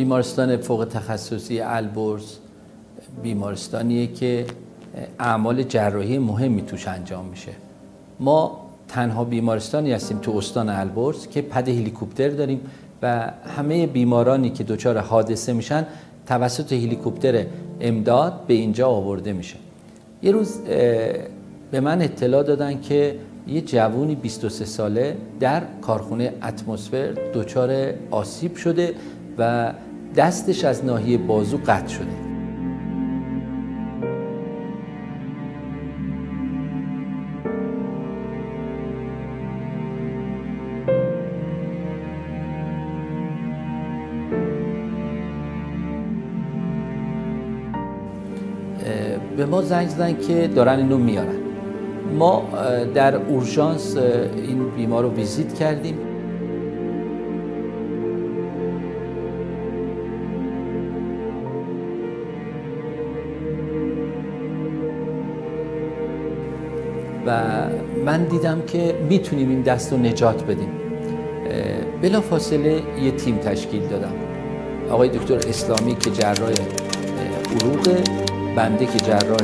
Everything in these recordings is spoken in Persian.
بیمارستان فوق تخصصی البرز بیمارستانیه که اعمال جراحی مهمی توش انجام میشه. ما تنها بیمارستانی هستیم تو استان البرز که پد هلیکوپتر داریم و همه بیمارانی که دچار حادثه میشن توسط هلیکوپتر امداد به اینجا آورده میشه. یه روز به من اطلاع دادن که یه جوونی 23 ساله در کارخونه اتمسفر دچار آسیب شده و دستش از ناحیه بازو قطع شده. به ما زنگ زدن که دارن اینو میارن. ما در اورژانس این بیمار رو ویزیت کردیم. و من دیدم که میتونیم این دست رو نجات بدیم. بلافاصله یه تیم تشکیل دادم. آقای دکتر اسلامی که جراح عروق، بنده که جراح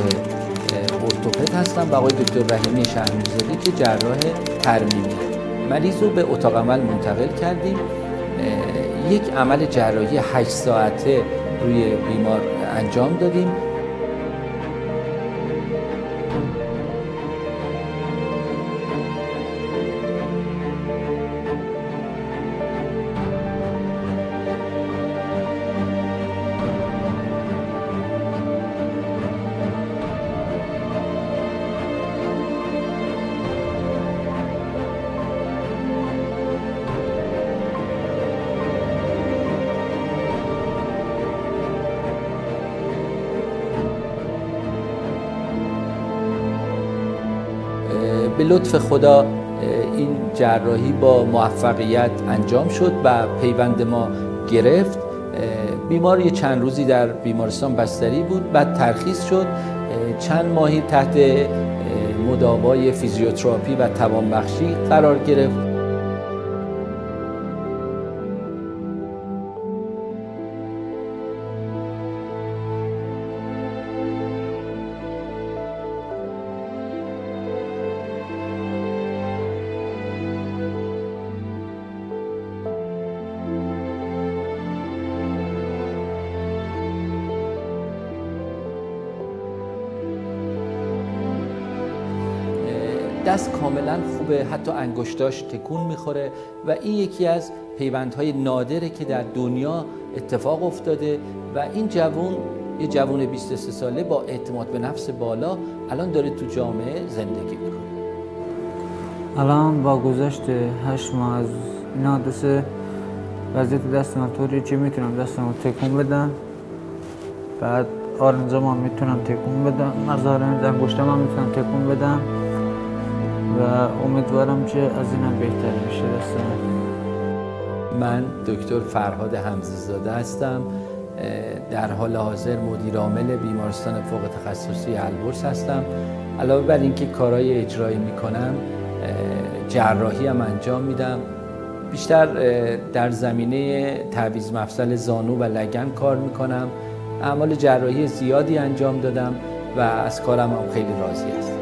ارتوپد هستم و آقای دکتر رحیمی شهرمیرزاده که جراح ترمیمی. مریض رو به اتاق عمل منتقل کردیم. یک عمل جراحی 8 ساعته روی بیمار انجام دادیم. به لطف خدا این جراحی با موفقیت انجام شد و پیوند ما گرفت. بیمار یه چند روزی در بیمارستان بستری بود، بعد ترخیص شد، چند ماهی تحت مداوای فیزیوتراپی و توانبخشی قرار گرفت. دست کاملا خوبه، حتی انگشتاش تکون میخوره و این یکی از پیوندهای نادره که در دنیا اتفاق افتاده و این جوون، یه جوون 23 ساله با اعتماد به نفس بالا الان داره تو جامعه زندگی میکنه. الان با گذشت 8 ماه از این حادثه وضعیت دست من طوریه که میتونم دستمو تکون بدم، بعد آرنجام هم میتونم تکون بدم، مزار انگشتام هم میتونم تکون بدم و امیدوارم که از اینم بهتر بشه دست من دکتر فرهاد حمزه‌زاده هستم. در حال حاضر مدیر عامل بیمارستان فوق تخصصی البرز هستم. علاوه بر اینکه کارهای اجرایی میکنم، جراحی هم انجام میدم. بیشتر در زمینه تعویض مفصل زانو و لگن کار میکنم. اعمال جراحی زیادی انجام دادم و از کارم هم خیلی راضی هستم.